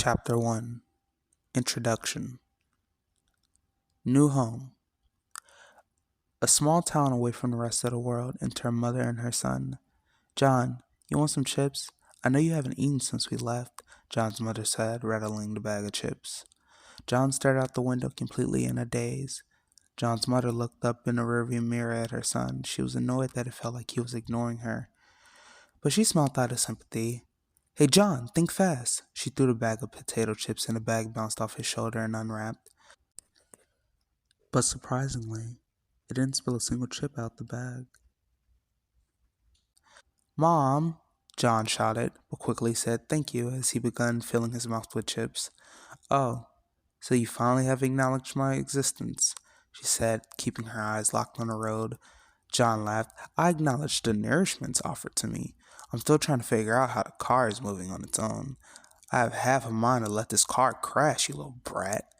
Chapter 1 Introduction. New Home. A small town away from the rest of the world, enter a mother and her son. "John, you want some chips? I know you haven't eaten since we left," John's mother said, rattling the bag of chips. John stared out the window completely in a daze. John's mother looked up in the rearview mirror at her son. She was annoyed that it felt like he was ignoring her, but she smiled out of sympathy. "Hey, John, think fast." She threw the bag of potato chips and the bag bounced off his shoulder and unwrapped. But surprisingly, it didn't spill a single chip out the bag. "Mom!" John shouted, but quickly said thank you as he began filling his mouth with chips. "Oh, so you finally have acknowledged my existence," she said, keeping her eyes locked on the road. John laughed. "I acknowledge the nourishments offered to me. I'm still trying to figure out how the car is moving on its own. I have half a mind to let this car crash, you little brat."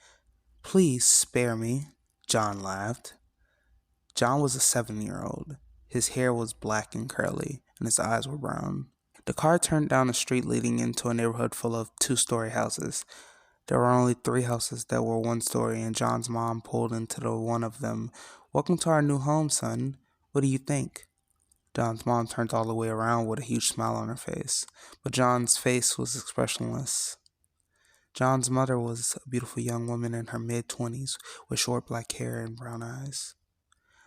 "Please spare me," John laughed. John was a 7-year-old. His hair was black and curly, and his eyes were brown. The car turned down a street leading into a neighborhood full of two-story houses. There were only 3 houses that were one-story, and John's mom pulled into the one of them. "Welcome to our new home, son. What do you think?" John's mom turned all the way around with a huge smile on her face, but John's face was expressionless. John's mother was a beautiful young woman in her mid-20s with short black hair and brown eyes.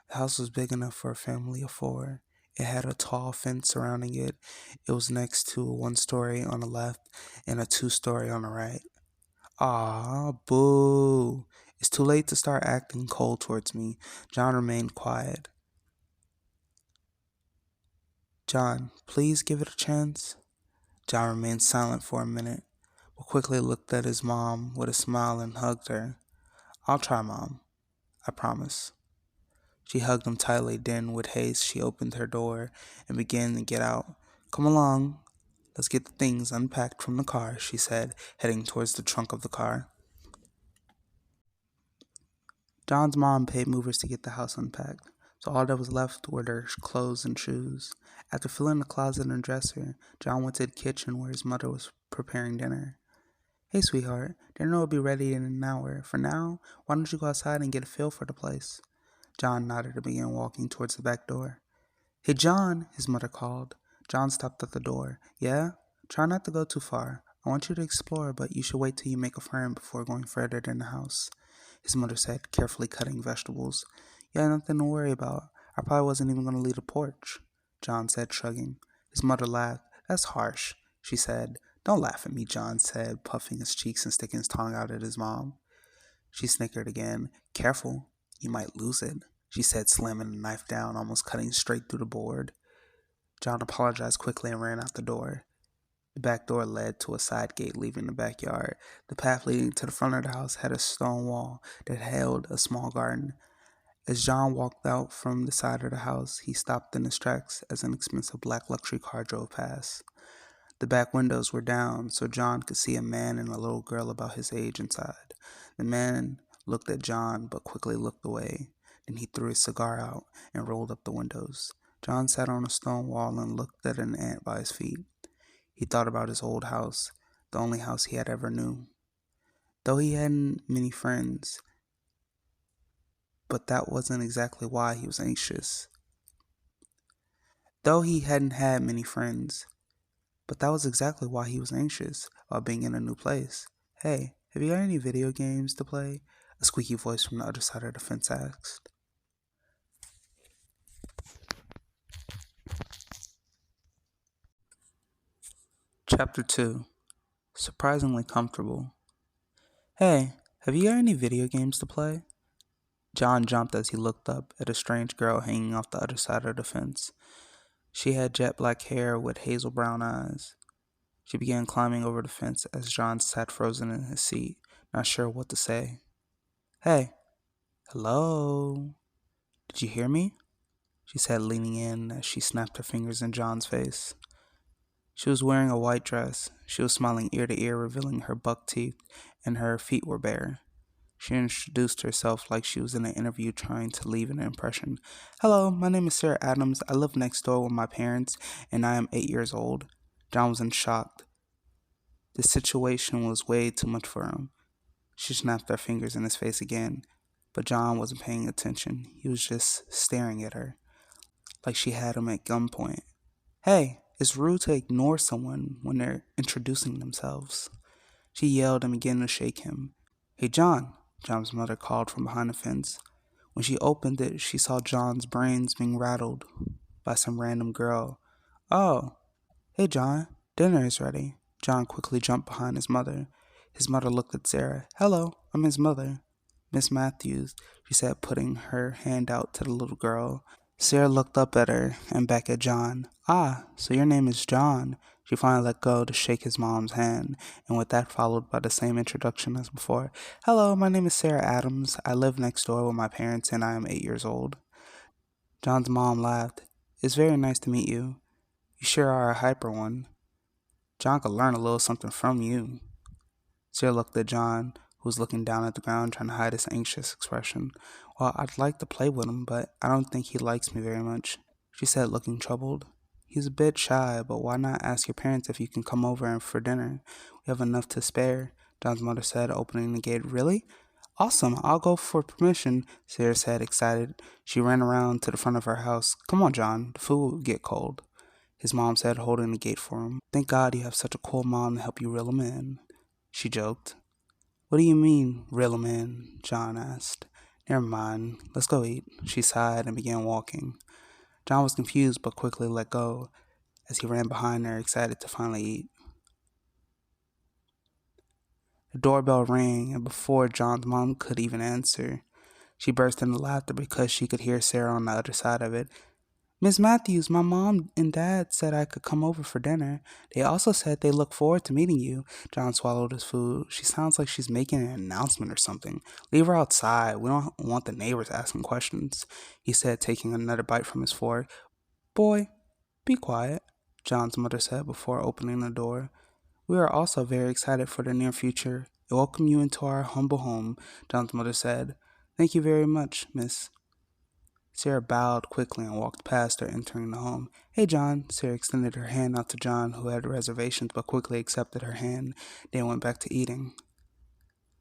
The house was big enough for a family of 4. It had a tall fence surrounding it. It was next to a 1-story on the left and a 2-story on the right. "Ah, boo. It's too late to start acting cold towards me." John remained quiet. "John, please give it a chance." John remained silent for a minute, but quickly looked at his mom with a smile and hugged her. "I'll try, Mom. I promise." She hugged him tightly, then with haste she opened her door and began to get out. "Come along. Let's get the things unpacked from the car," she said, heading towards the trunk of the car. John's mom paid movers to get the house unpacked, so all that was left were their clothes and shoes. After filling the closet and dresser, John went to the kitchen where his mother was preparing dinner. "Hey, sweetheart, dinner will be ready in an hour. For now, why don't you go outside and get a feel for the place?" John nodded and began walking towards the back door. "Hey, John," his mother called. John stopped at the door. "Yeah? Try not to go too far. I want you to explore, but you should wait till you make a friend before going further than the house," his mother said, carefully cutting vegetables. "Yeah, nothing to worry about. I probably wasn't even going to leave the porch," John said, shrugging. His mother laughed. "That's harsh," she said. "Don't laugh at me," John said, puffing his cheeks and sticking his tongue out at his mom. She snickered again. "Careful, you might lose it," she said, slamming the knife down, almost cutting straight through the board. John apologized quickly and ran out the door. The back door led to a side gate leaving the backyard. The path leading to the front of the house had a stone wall that held a small garden. As John walked out from the side of the house, he stopped in his tracks as an expensive black luxury car drove past. The back windows were down, so John could see a man and a little girl about his age inside. The man looked at John, but quickly looked away. Then he threw his cigar out and rolled up the windows. John sat on a stone wall and looked at an ant by his feet. He thought about his old house, the only house he had ever knew. Though he hadn't many friends, but that wasn't exactly why he was anxious. Though he hadn't had many friends, but that was exactly why he was anxious about being in a new place. "Hey, have you got any video games to play?" a squeaky voice from the other side of the fence asked. Chapter 2 Surprisingly Comfortable. "Hey, have you got any video games to play?" John jumped as he looked up at a strange girl hanging off the other side of the fence. She had jet black hair with hazel brown eyes. She began climbing over the fence as John sat frozen in his seat, not sure what to say. "Hey, hello? Did you hear me?" she said, leaning in as she snapped her fingers in John's face. She was wearing a white dress. She was smiling ear to ear, revealing her buck teeth, and her feet were bare. She introduced herself like she was in an interview trying to leave an impression. "Hello, my name is Sarah Adams. I live next door with my parents, and I am 8 years old." John was in shock. The situation was way too much for him. She snapped her fingers in his face again, but John wasn't paying attention. He was just staring at her, like she had him at gunpoint. Hey, it's rude to ignore someone when they're introducing themselves. She yelled and began to shake him. Hey, John, John's mother called from behind the fence. When she opened it, she saw John's brains being rattled by some random girl. Oh, hey, John, dinner is ready. John quickly jumped behind his mother. His mother looked at Sarah. Hello, I'm his mother. Miss Matthews, she said, putting her hand out to the little girl. Sarah looked up at her and back at John. Ah, so your name is John. She finally let go to shake his mom's hand, and with that followed by the same introduction as before. Hello, my name is Sarah Adams. I live next door with my parents and I am 8 years old. John's mom laughed. It's very nice to meet you. You sure are a hyper one. John could learn a little something from you. Sarah looked at John, who was looking down at the ground trying to hide his anxious expression. Well, I'd like to play with him, but I don't think he likes me very much, she said, looking troubled. He's a bit shy, but why not ask your parents if you can come over for dinner? We have enough to spare, John's mother said, opening the gate. Really? Awesome, I'll go for permission, Sarah said, excited. She ran around to the front of her house. Come on, John, the food will get cold, his mom said, holding the gate for him. Thank God you have such a cool mom to help you reel him in, she joked. What do you mean, reel him in? John asked. Never mind, let's go eat, she sighed and began walking. John was confused but quickly let go as he ran behind her, excited to finally eat. The doorbell rang, and before John's mom could even answer, she burst into laughter because she could hear Sarah on the other side of it. Miss Matthews, my mom and dad said I could come over for dinner. They also said they look forward to meeting you. John swallowed his food. She sounds like she's making an announcement or something. Leave her outside. We don't want the neighbors asking questions, he said, taking another bite from his fork. Boy, be quiet, John's mother said before opening the door. We are also very excited for the near future. We welcome you into our humble home, John's mother said. Thank you very much, Miss. Sarah bowed quickly and walked past her, entering the home. Hey, John. Sarah extended her hand out to John, who had reservations but quickly accepted her hand, then went back to eating.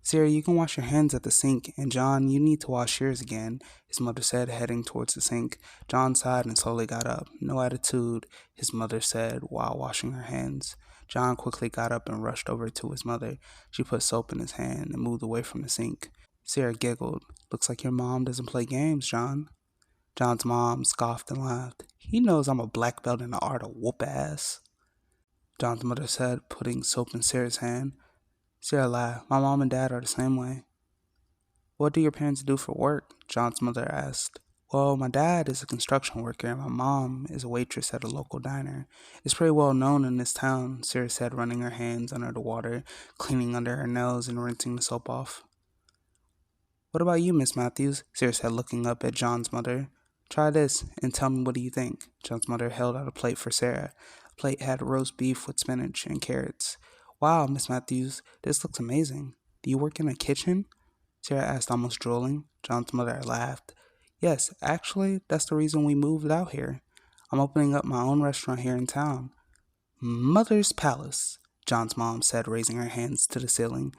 Sarah, you can wash your hands at the sink, and John, you need to wash yours again, his mother said, heading towards the sink. John sighed and slowly got up. No attitude, his mother said, while washing her hands. John quickly got up and rushed over to his mother. She put soap in his hand and moved away from the sink. Sarah giggled. Looks like your mom doesn't play games, John. John's mom scoffed and laughed. He knows I'm a black belt in the art of whoop ass, John's mother said, putting soap in Sarah's hand. Sarah laughed. My mom and dad are the same way. What do your parents do for work? John's mother asked. Well, my dad is a construction worker and my mom is a waitress at a local diner. It's pretty well known in this town, Sarah said, running her hands under the water, cleaning under her nails and rinsing the soap off. What about you, Miss Matthews? Sarah said, looking up at John's mother. Try this and tell me what do you think. John's mother held out a plate for Sarah. The plate had roast beef with spinach and carrots. Wow, Miss Matthews, this looks amazing. Do you work in a kitchen? Sarah asked, almost drooling. John's mother laughed. Yes, actually, that's the reason we moved out here. I'm opening up my own restaurant here in town. Mother's Palace, John's mom said, raising her hands to the ceiling,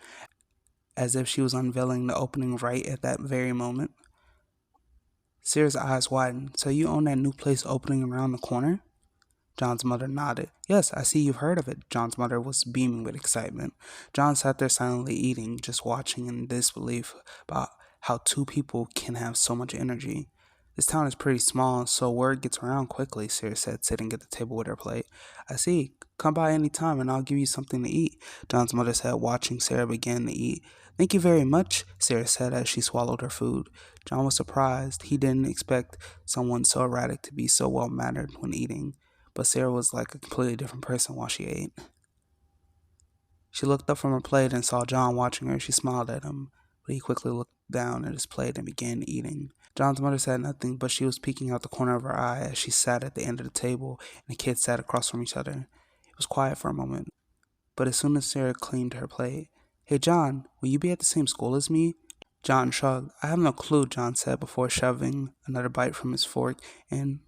as if she was unveiling the opening right at that very moment. Sarah's eyes widened. So you own that new place opening around the corner? John's mother nodded. Yes, I see you've heard of it. John's mother was beaming with excitement. John sat there silently eating, just watching in disbelief about how two people can have so much energy. This town is pretty small, so word gets around quickly, Sarah said, sitting at the table with her plate. I see. Come by any time and I'll give you something to eat, John's mother said, watching Sarah begin to eat. Thank you very much, Sarah said as she swallowed her food. John was surprised. He didn't expect someone so erratic to be so well-mannered when eating, but Sarah was like a completely different person while she ate. She looked up from her plate and saw John watching her. She smiled at him, but he quickly looked down at his plate and began eating. John's mother said nothing, but she was peeking out the corner of her eye as she sat at the end of the table and the kids sat across from each other. It was quiet for a moment, but as soon as Sarah cleaned her plate, Hey John, will you be at the same school as me? John shrugged. I have no clue, John said before shoving another bite from his fork in.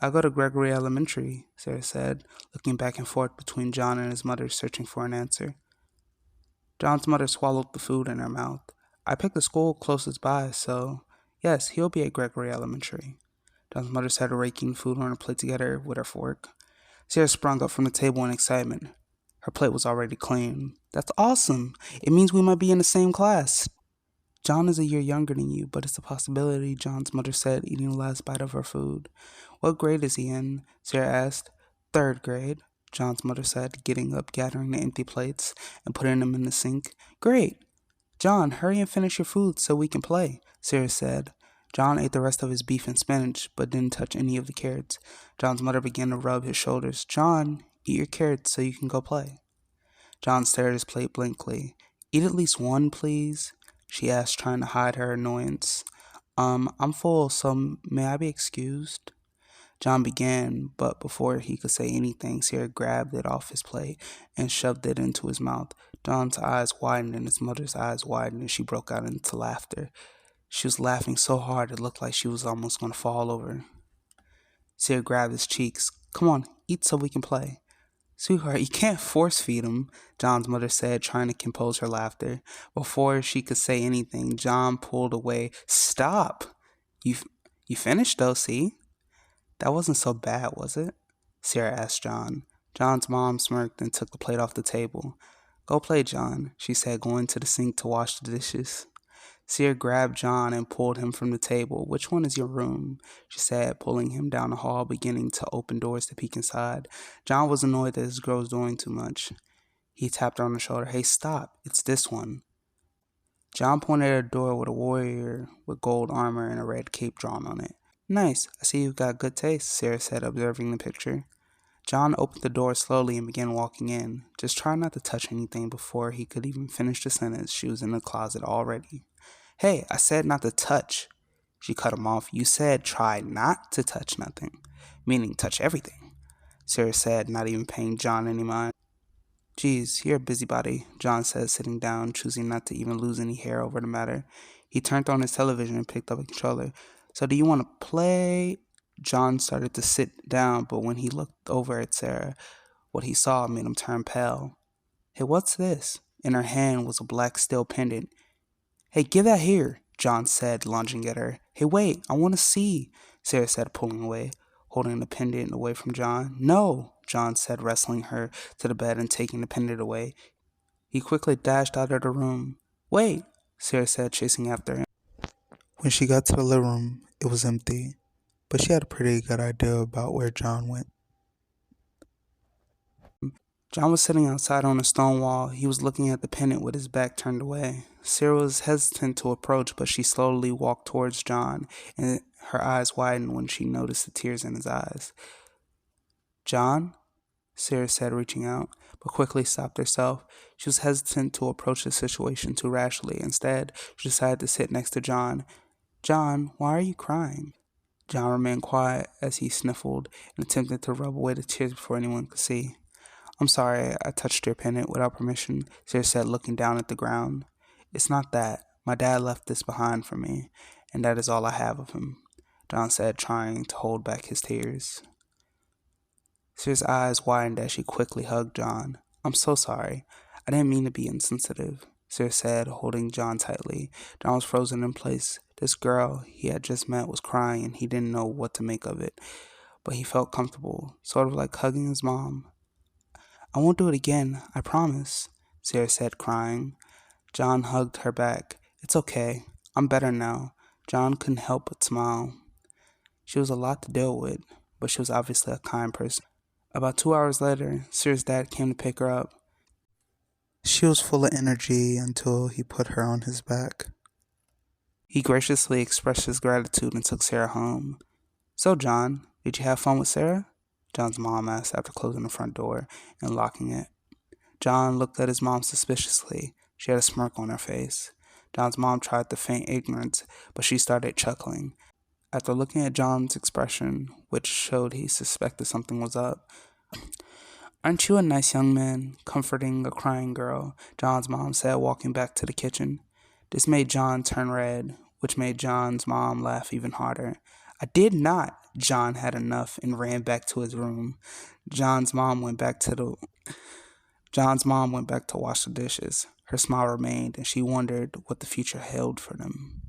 I go to Gregory Elementary, Sarah said, looking back and forth between John and his mother, searching for an answer. John's mother swallowed the food in her mouth. I picked the school closest by, so yes, he'll be at Gregory Elementary. John's mother started raking food on her plate together with her fork. Sarah sprung up from the table in excitement. Her plate was already clean. That's awesome. It means we might be in the same class. John is a year younger than you, but it's a possibility, John's mother said, eating the last bite of her food. What grade is he in? Sarah asked. Third grade, John's mother said, getting up, gathering the empty plates, and putting them in the sink. Great. John, hurry and finish your food so we can play, Sarah said. John ate the rest of his beef and spinach, but didn't touch any of the carrots. John's mother began to rub his shoulders. John, eat your carrots so you can go play. John stared at his plate blankly. Eat at least one, please, she asked, trying to hide her annoyance. I'm full, so may I be excused? John began, but before he could say anything, Sarah grabbed it off his plate and shoved it into his mouth. John's eyes widened and his mother's eyes widened, and she broke out into laughter. She was laughing so hard it looked like she was almost going to fall over. Sarah grabbed his cheeks. Come on, eat so we can play. Sweetheart, you can't force feed him, John's mother said, trying to compose her laughter. Before she could say anything, John pulled away. Stop! You finished though, see? That wasn't so bad, was it? Sarah asked John. John's mom smirked and took the plate off the table. Go play, John, she said, going to the sink to wash the dishes. Sarah grabbed John and pulled him from the table. Which one is your room? She said, pulling him down the hall, beginning to open doors to peek inside. John was annoyed that his girl was doing too much. He tapped her on the shoulder. Hey, stop. It's this one. John pointed at a door with a warrior with gold armor and a red cape drawn on it. Nice. I see you've got good taste, Sarah said, observing the picture. John opened the door slowly and began walking in. Just try not to touch anything. Before he could even finish the sentence, she was in the closet already. Hey, I said not to touch. She cut him off. You said try not to touch nothing, meaning touch everything, Sarah said, not even paying John any mind. Geez, you're a busybody, John said, sitting down, choosing not to even lose any hair over the matter. He turned on his television and picked up a controller. So do you want to play? John started to sit down, but when he looked over at Sarah, what he saw made him turn pale. Hey, what's this? In her hand was a black steel pendant. Hey, give that here, John said, lunging at her. Hey, wait, I want to see, Sarah said, pulling away, holding the pendant away from John. No, John said, wrestling her to the bed and taking the pendant away. He quickly dashed out of the room. Wait, Sarah said, chasing after him. When she got to the living room, it was empty, but she had a pretty good idea about where John went. John was sitting outside on a stone wall. He was looking at the pendant with his back turned away. Sarah was hesitant to approach, but she slowly walked towards John, and her eyes widened when she noticed the tears in his eyes. John? Sarah said, reaching out, but quickly stopped herself. She was hesitant to approach the situation too rashly. Instead, she decided to sit next to John. John, why are you crying? John remained quiet as he sniffled and attempted to rub away the tears before anyone could see. I'm sorry, I touched your pendant without permission, Sarah said, looking down at the ground. It's not that. My dad left this behind for me, and that is all I have of him, John said, trying to hold back his tears. Sarah's eyes widened as she quickly hugged John. I'm so sorry. I didn't mean to be insensitive, Sarah said, holding John tightly. John was frozen in place. This girl he had just met was crying, and he didn't know what to make of it, but he felt comfortable, sort of like hugging his mom. I won't do it again, I promise, Sarah said, crying. John hugged her back. It's okay. I'm better now. John couldn't help but smile. She was a lot to deal with, but she was obviously a kind person. About 2 hours later, Sarah's dad came to pick her up. She was full of energy until he put her on his back. He graciously expressed his gratitude and took Sarah home. So, John, did you have fun with Sarah? John's mom asked after closing the front door and locking it. John looked at his mom suspiciously. She had a smirk on her face. John's mom tried to feign ignorance, but she started chuckling. After looking at John's expression, which showed he suspected something was up, Aren't you a nice young man, comforting a crying girl? John's mom said, walking back to the kitchen. This made John turn red, which made John's mom laugh even harder. I did not, John had enough and ran back to his room. John's mom went back to the John's mom went back to wash the dishes. Her smile remained, and she wondered what the future held for them.